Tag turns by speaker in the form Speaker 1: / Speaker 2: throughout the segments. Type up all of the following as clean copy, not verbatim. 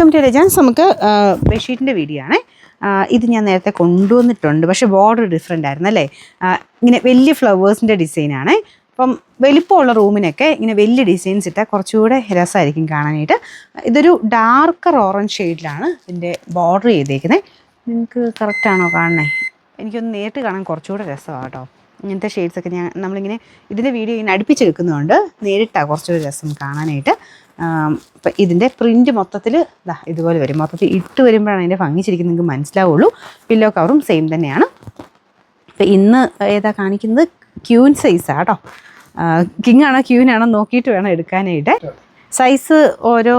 Speaker 1: Welcome to രജാൻസ്. നമുക്ക് ബെഡ്ഷീറ്റിൻ്റെ video ആണ്. ഇത് ഞാൻ നേരത്തെ കൊണ്ടുവന്നിട്ടുണ്ട്, പക്ഷേ ബോർഡർ ഡിഫറെൻ്റ് ആയിരുന്നു അല്ലേ. ഇങ്ങനെ വലിയ ഫ്ലവേഴ്സിൻ്റെ ഡിസൈനാണ്. അപ്പം വലിപ്പമുള്ള റൂമിനൊക്കെ ഇങ്ങനെ വലിയ ഡിസൈൻസ് ഇട്ടാൽ കുറച്ചുകൂടെ രസമായിരിക്കും കാണാനായിട്ട്. ഇതൊരു ഡാർക്കർ ഓറഞ്ച് ഷെയ്ഡിലാണ് ഇതിൻ്റെ ബോർഡർ ചെയ്തേക്കുന്നത്. നിങ്ങൾക്ക് കറക്റ്റാണോ കാണണേ? എനിക്കൊന്ന് നേരിട്ട് കാണാൻ കുറച്ചുകൂടെ രസമാണ് കേട്ടോ. ഇങ്ങനത്തെ ഷെയ്ഡ്സൊക്കെ നമ്മളിങ്ങനെ ഇതിൻ്റെ വീഡിയോ ഇങ്ങനെ അടുപ്പിച്ചെടുക്കുന്നതുകൊണ്ട് നേരിട്ടാണ് കുറച്ചുകൂടി രസം കാണാനായിട്ട്. അപ്പം ഇതിൻ്റെ പ്രിൻറ്റ് മൊത്തത്തിൽ ഇതുപോലെ വരും. മൊത്തത്തിൽ ഇട്ട് വരുമ്പോഴാണ് അതിൻ്റെ ഭംഗിച്ചിരിക്കുന്നത് നിങ്ങൾക്ക് മനസ്സിലാവുള്ളൂ. പില്ലോ കവറും സെയിം തന്നെയാണ്. അപ്പം ഇന്ന് ഏതാ കാണിക്കുന്നത്? ക്യൂൻ സൈസാണ് കേട്ടോ. കിങ് ആണോ ക്യൂനാണോ നോക്കിയിട്ട് വേണം എടുക്കാനായിട്ട്. സൈസ് ഓരോ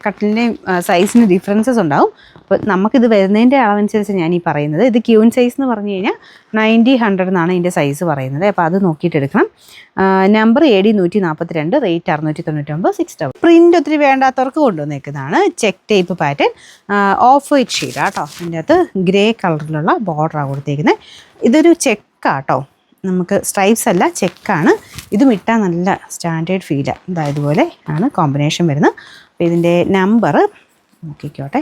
Speaker 1: കട്ടിലിൻ്റെയും സൈസിന് ഡിഫറൻസസ് ഉണ്ടാവും. അപ്പോൾ നമുക്കിത് വരുന്നതിൻ്റെ അളവനുസരിച്ച് ഞാൻ ഈ പറയുന്നത്. ഇത് ക്യൂൻ സൈസ് എന്ന് പറഞ്ഞു കഴിഞ്ഞാൽ 90-100 എന്നാണ് ഇതിൻ്റെ സൈസ് പറയുന്നത്. അപ്പോൾ അത് നോക്കിയിട്ട് എടുക്കണം. നമ്പർ AD 142, റേറ്റ് 699, 6 പ്രിൻ്റ് ഒത്തിരി വേണ്ടാത്തവർക്ക് കൊണ്ടുവന്നേക്കുന്നതാണ്. Check tape pattern, off white ഷെയ്ഡാണ് കേട്ടോ. അതിൻ്റെ അകത്ത് ഗ്രേ കളറിലുള്ള ബോർഡറാണ് കൊടുത്തേക്കുന്നത്. ഇതൊരു ചെക്കാട്ടോ, നമുക്ക് സ്ട്രൈപ്സ് അല്ല, ചെക്കാണ്. ഇതും ഇട്ടാൽ നല്ല സ്റ്റാൻഡേർഡ് ഫീലാണ്. ഇതുപോലെ ആണ് കോമ്പിനേഷൻ വരുന്നത്. അപ്പോൾ ഇതിൻ്റെ നമ്പർ നോക്കിക്കോട്ടെ,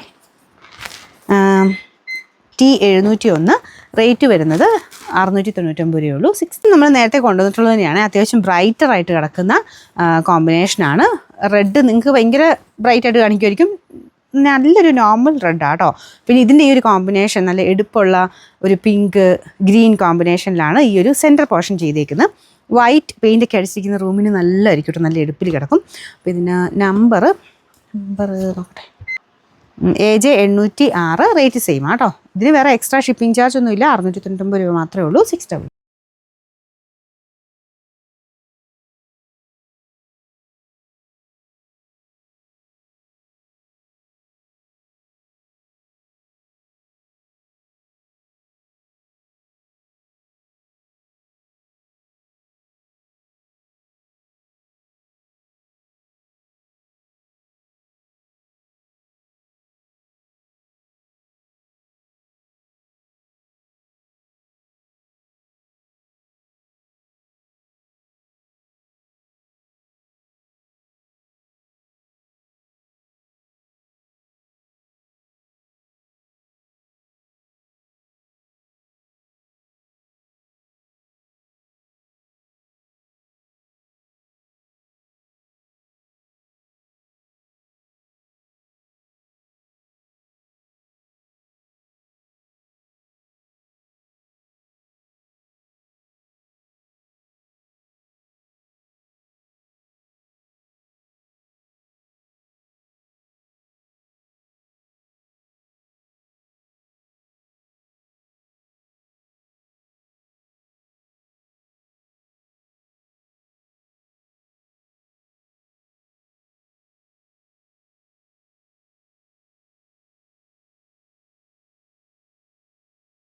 Speaker 1: T701, റേറ്റ് വരുന്നത് 699 രൂപയുള്ളൂ. 6 നമ്മൾ നേരത്തെ കൊണ്ടുവന്നിട്ടുള്ളത് തന്നെയാണ്. അത്യാവശ്യം ബ്രൈറ്ററായിട്ട് കിടക്കുന്ന കോമ്പിനേഷനാണ്. റെഡ് നിങ്ങൾക്ക് ഭയങ്കര ബ്രൈറ്റായിട്ട് കാണിക്കുമായിരിക്കും, നല്ലൊരു നോർമൽ റെഡാണ് കേട്ടോ. പിന്നെ ഇതിൻ്റെ ഈ ഒരു കോമ്പിനേഷൻ നല്ല എടുപ്പുള്ള ഒരു പിങ്ക് ഗ്രീൻ കോമ്പിനേഷനിലാണ് ഈ ഒരു സെൻറ്റർ പോർഷൻ ചെയ്തേക്കുന്നത്. വൈറ്റ് പെയിൻ്റൊക്കെ അടിച്ചിരിക്കുന്ന റൂമിന് നല്ലതായിരിക്കും കേട്ടോ, നല്ല എടുപ്പിൽ കിടക്കും. അപ്പോൾ ഇതിന് നമ്പർ നോക്കട്ടെ, AJ 806, റേറ്റ് സെയിം ആട്ടോ. ഇതിന് വേറെ എക്സ്ട്രാ ഷിപ്പിംഗ് ചാർജ് ഒന്നുമില്ല. 699 രൂപ മാത്രമേ ഉള്ളൂ. 6